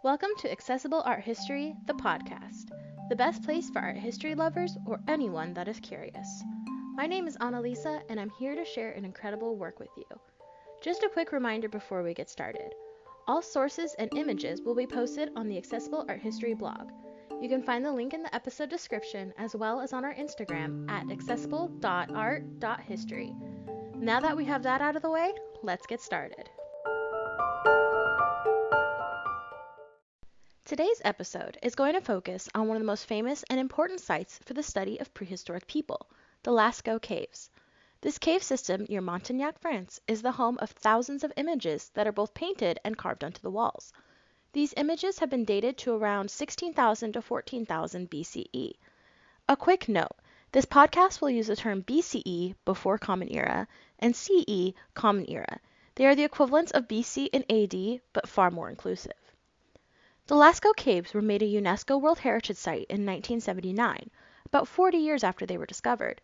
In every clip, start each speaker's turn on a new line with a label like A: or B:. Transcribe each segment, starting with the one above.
A: Welcome to Accessible Art History, the podcast, the best place for art history lovers or anyone that is curious. My name is Annalisa, and I'm here to share an incredible work with you. Just a quick reminder before we get started. All sources and images will be posted on the Accessible Art History blog. You can find the link in the episode description as well as on our Instagram at accessible.art.history. Now that we have that out of the way, let's get started. Today's episode is going to focus on one of the most famous and important sites for the study of prehistoric people, the Lascaux Caves. This cave system near Montignac, France, is the home of thousands of images that are both painted and carved onto the walls. These images have been dated to around 16,000 to 14,000 BCE. A quick note, this podcast will use the term BCE, before Common Era, and CE, Common Era. They are the equivalents of BC and AD, but far more inclusive. The Lascaux Caves were made a UNESCO World Heritage Site in 1979, about 40 years after they were discovered.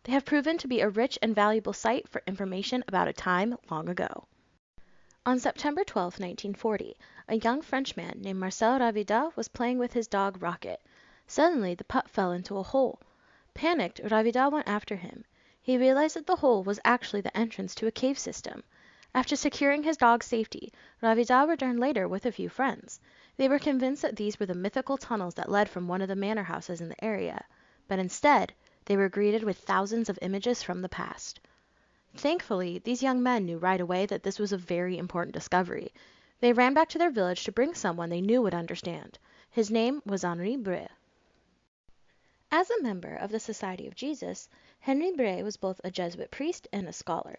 A: They have proven to be a rich and valuable site for information about a time long ago. On September 12, 1940, a young Frenchman named Marcel Ravida was playing with his dog Rocket. Suddenly, the pup fell into a hole. Panicked, Ravida went after him. He realized that the hole was actually the entrance to a cave system. After securing his dog's safety, Ravida returned later with a few friends. They were convinced that these were the mythical tunnels that led from one of the manor houses in the area, but instead, they were greeted with thousands of images from the past. Thankfully, these young men knew right away that this was a very important discovery. They ran back to their village to bring someone they knew would understand. His name was Henri Bray. As a member of the Society of Jesus, Henri Bray was both a Jesuit priest and a scholar.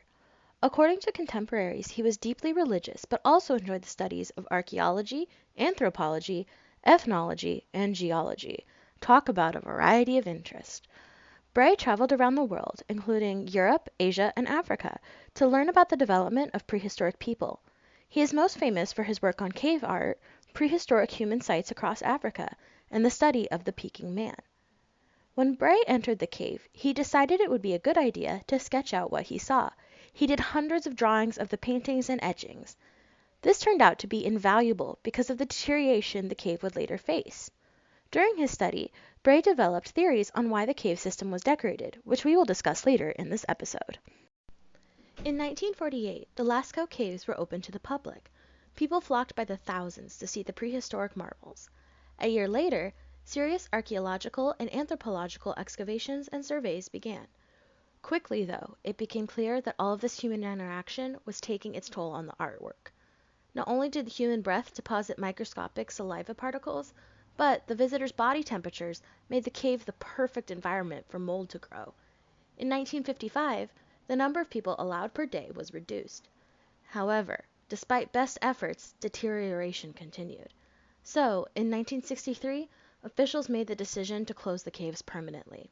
A: According to contemporaries, he was deeply religious, but also enjoyed the studies of archaeology, anthropology, ethnology, and geology. Talk about a variety of interest. Bray traveled around the world, including Europe, Asia, and Africa, to learn about the development of prehistoric people. He is most famous for his work on cave art, prehistoric human sites across Africa, and the study of the Peking man. When Bray entered the cave, he decided it would be a good idea to sketch out what he saw. He did hundreds of drawings of the paintings and etchings. This turned out to be invaluable because of the deterioration the cave would later face. During his study, Bray developed theories on why the cave system was decorated, which we will discuss later in this episode. In 1948, the Lascaux Caves were opened to the public. People flocked by the thousands to see the prehistoric marvels. A year later, serious archaeological and anthropological excavations and surveys began. Quickly, though, it became clear that all of this human interaction was taking its toll on the artwork. Not only did the human breath deposit microscopic saliva particles, but the visitors' body temperatures made the cave the perfect environment for mold to grow. In 1955, the number of people allowed per day was reduced. However, despite best efforts, deterioration continued. So, in 1963, officials made the decision to close the caves permanently.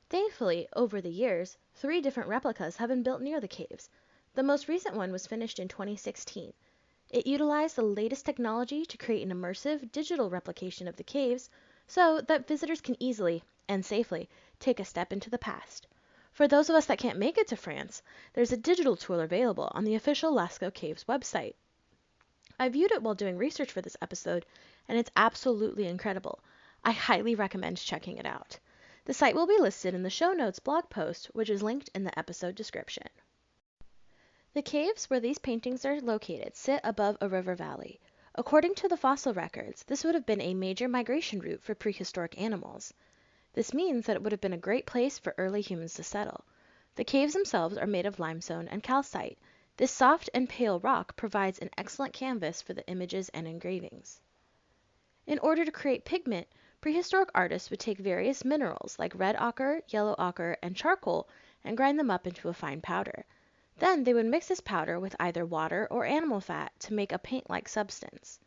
A: Thankfully, over the years, 3 different replicas have been built near the caves. The most recent one was finished in 2016. It utilized the latest technology to create an immersive digital replication of the caves so that visitors can easily and safely take a step into the past. For those of us that can't make it to France, there's a digital tour available on the official Lascaux Caves website. I viewed it while doing research for this episode, and it's absolutely incredible. I highly recommend checking it out. The site will be listed in the show notes blog post, which is linked in the episode description. The caves where these paintings are located sit above a river valley. According to the fossil records, this would have been a major migration route for prehistoric animals. This means that it would have been a great place for early humans to settle. The caves themselves are made of limestone and calcite. This soft and pale rock provides an excellent canvas for the images and engravings. In order to create pigment, prehistoric artists would take various minerals like red ochre, yellow ochre, and charcoal and grind them up into a fine powder. Then they would mix this powder with either water or animal fat to make a paint-like substance.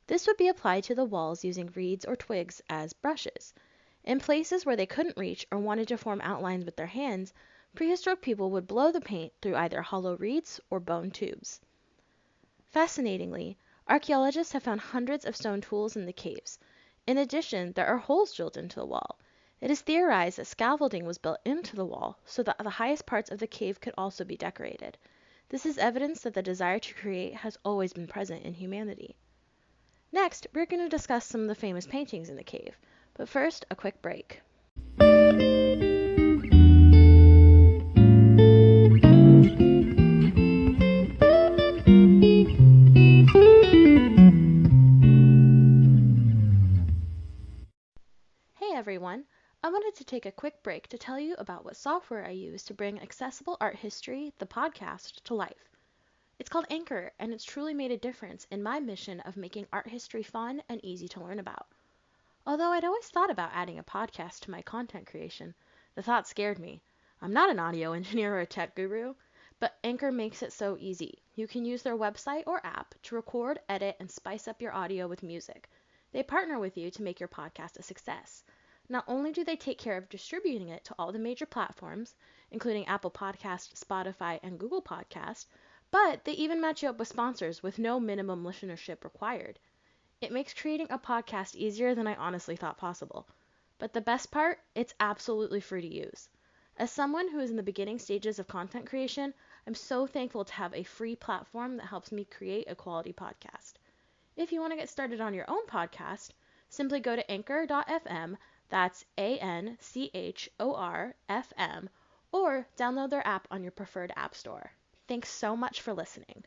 A: This would be applied to the walls using reeds or twigs as brushes. In places where they couldn't reach or wanted to form outlines with their hands, prehistoric people would blow the paint through either hollow reeds or bone tubes. Fascinatingly, archaeologists have found hundreds of stone tools in the caves. In addition, there are holes drilled into the wall. It is theorized that scaffolding was built into the wall so that the highest parts of the cave could also be decorated. This is evidence that the desire to create has always been present in humanity. Next, we're going to discuss some of the famous paintings in the cave, but first, a quick break. Hey everyone! I wanted to take a quick break to tell you about what software I use to bring Accessible Art History, the podcast, to life. It's called Anchor, and it's truly made a difference in my mission of making art history fun and easy to learn about. Although I'd always thought about adding a podcast to my content creation, the thought scared me. I'm not an audio engineer or a tech guru, but Anchor makes it so easy. You can use their website or app to record, edit, and spice up your audio with music. They partner with you to make your podcast a success. Not only do they take care of distributing it to all the major platforms, including Apple Podcast, Spotify, and Google Podcast, but they even match you up with sponsors with no minimum listenership required. It makes creating a podcast easier than I honestly thought possible. But the best part, it's absolutely free to use. As someone who is in the beginning stages of content creation, I'm so thankful to have a free platform that helps me create a quality podcast. If you want to get started on your own podcast, simply go to anchor.fm, that's ANCHOR-FM, or download their app on your preferred app store. Thanks so much for listening.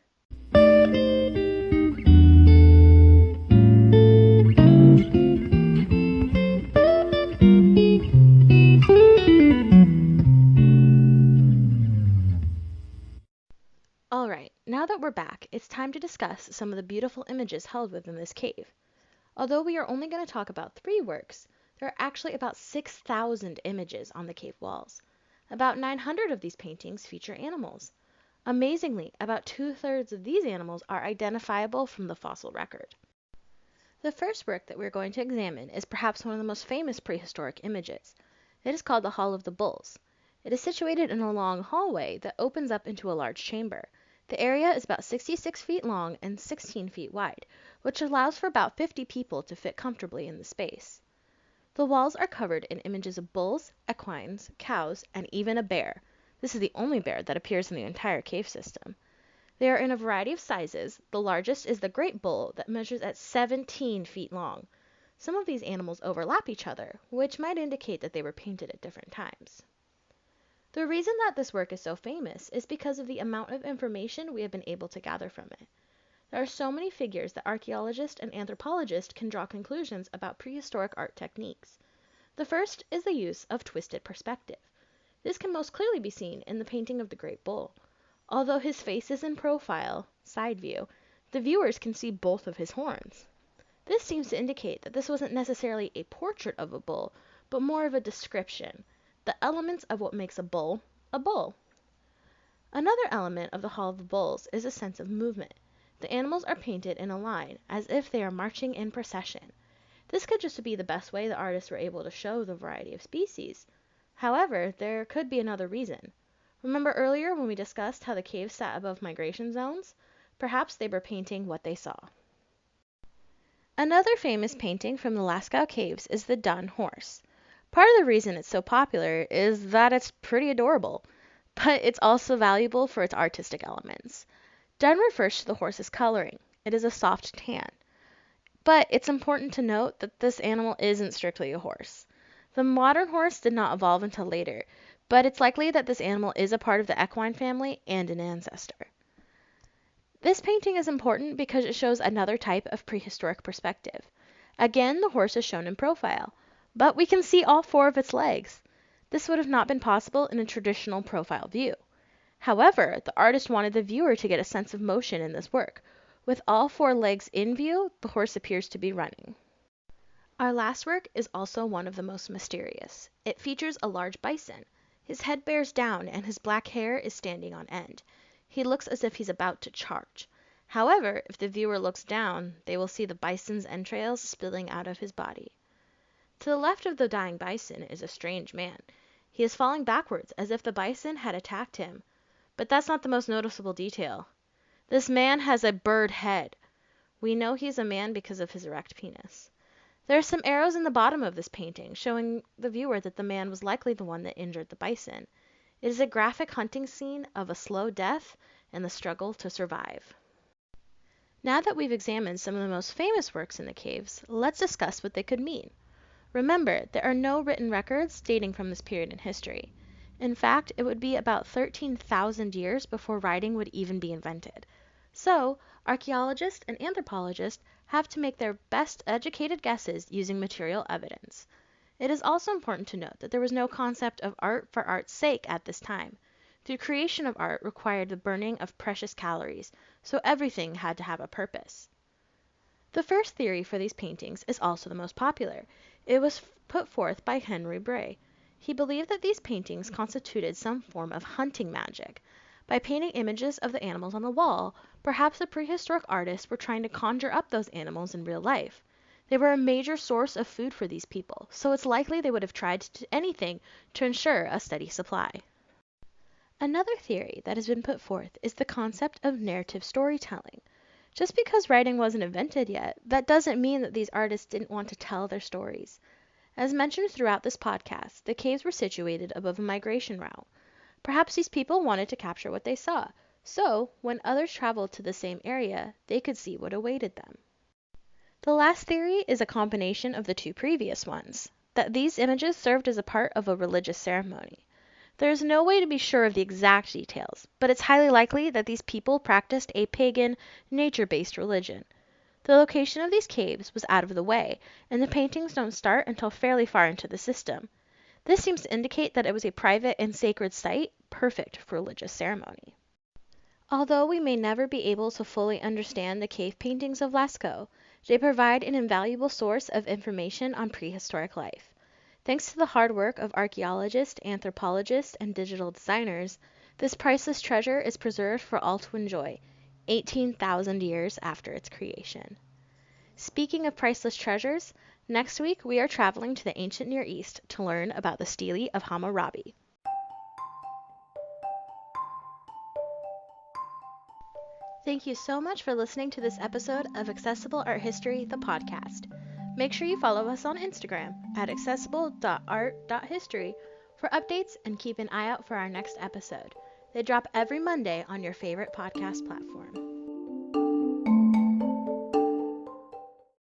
A: Alright, now that we're back, it's time to discuss some of the beautiful images held within this cave. Although we are only going to talk about 3 works, there are actually about 6,000 images on the cave walls. About 900 of these paintings feature animals. Amazingly, about 2/3 of these animals are identifiable from the fossil record. The first work that we're going to examine is perhaps one of the most famous prehistoric images. It is called the Hall of the Bulls. It is situated in a long hallway that opens up into a large chamber. The area is about 66 feet long and 16 feet wide, which allows for about 50 people to fit comfortably in the space. The walls are covered in images of bulls, equines, cows, and even a bear. This is the only bear that appears in the entire cave system. They are in a variety of sizes. The largest is the great bull that measures at 17 feet long. Some of these animals overlap each other, which might indicate that they were painted at different times. The reason that this work is so famous is because of the amount of information we have been able to gather from it. There are so many figures that archaeologists and anthropologists can draw conclusions about prehistoric art techniques. The first is the use of twisted perspective. This can most clearly be seen in the painting of the great bull. Although his face is in profile, side view, the viewers can see both of his horns. This seems to indicate that this wasn't necessarily a portrait of a bull, but more of a description, the elements of what makes a bull a bull. Another element of the Hall of the Bulls is a sense of movement. The animals are painted in a line, as if they are marching in procession. This could just be the best way the artists were able to show the variety of species. However, there could be another reason. Remember earlier when we discussed how the caves sat above migration zones? Perhaps they were painting what they saw. Another famous painting from the Lascaux Caves is the Dun horse. Part of the reason it's so popular is that it's pretty adorable, but it's also valuable for its artistic elements. Dun refers to the horse's coloring. It is a soft tan. But it's important to note that this animal isn't strictly a horse. The modern horse did not evolve until later, but it's likely that this animal is a part of the equine family and an ancestor. This painting is important because it shows another type of prehistoric perspective. Again, the horse is shown in profile, but we can see all 4 of its legs. This would have not been possible in a traditional profile view. However, the artist wanted the viewer to get a sense of motion in this work. With all 4 legs in view, the horse appears to be running. Our last work is also one of the most mysterious. It features a large bison. His head bears down and his black hair is standing on end. He looks as if he's about to charge. However, if the viewer looks down, they will see the bison's entrails spilling out of his body. To the left of the dying bison is a strange man. He is falling backwards as if the bison had attacked him. But that's not the most noticeable detail. This man has a bird head. We know he's a man because of his erect penis. There are some arrows in the bottom of this painting, showing the viewer that the man was likely the one that injured the bison. It is a graphic hunting scene of a slow death and the struggle to survive. Now that we've examined some of the most famous works in the caves, let's discuss what they could mean. Remember, there are no written records dating from this period in history. In fact, it would be about 13,000 years before writing would even be invented. So, archaeologists and anthropologists have to make their best educated guesses using material evidence. It is also important to note that there was no concept of art for art's sake at this time. The creation of art required the burning of precious calories, so everything had to have a purpose. The first theory for these paintings is also the most popular. It was put forth by Henry Bray. He believed that these paintings constituted some form of hunting magic. By painting images of the animals on the wall, perhaps the prehistoric artists were trying to conjure up those animals in real life. They were a major source of food for these people, so it's likely they would have tried to do anything to ensure a steady supply. Another theory that has been put forth is the concept of narrative storytelling. Just because writing wasn't invented yet, that doesn't mean that these artists didn't want to tell their stories. As mentioned throughout this podcast, the caves were situated above a migration route. Perhaps these people wanted to capture what they saw, so when others traveled to the same area, they could see what awaited them. The last theory is a combination of the two previous ones, that these images served as a part of a religious ceremony. There is no way to be sure of the exact details, but it's highly likely that these people practiced a pagan, nature-based religion. The location of these caves was out of the way, and the paintings don't start until fairly far into the system. This seems to indicate that it was a private and sacred site, perfect for religious ceremony. Although we may never be able to fully understand the cave paintings of Lascaux, they provide an invaluable source of information on prehistoric life. Thanks to the hard work of archaeologists, anthropologists, and digital designers, this priceless treasure is preserved for all to enjoy, 18,000 years after its creation. Speaking of priceless treasures, next week we are traveling to the ancient Near East to learn about the stele of Hammurabi. Thank you so much for listening to this episode of Accessible Art History, the podcast. Make sure you follow us on Instagram at accessible.art.history for updates and keep an eye out for our next episode. They drop every Monday on your favorite podcast platform.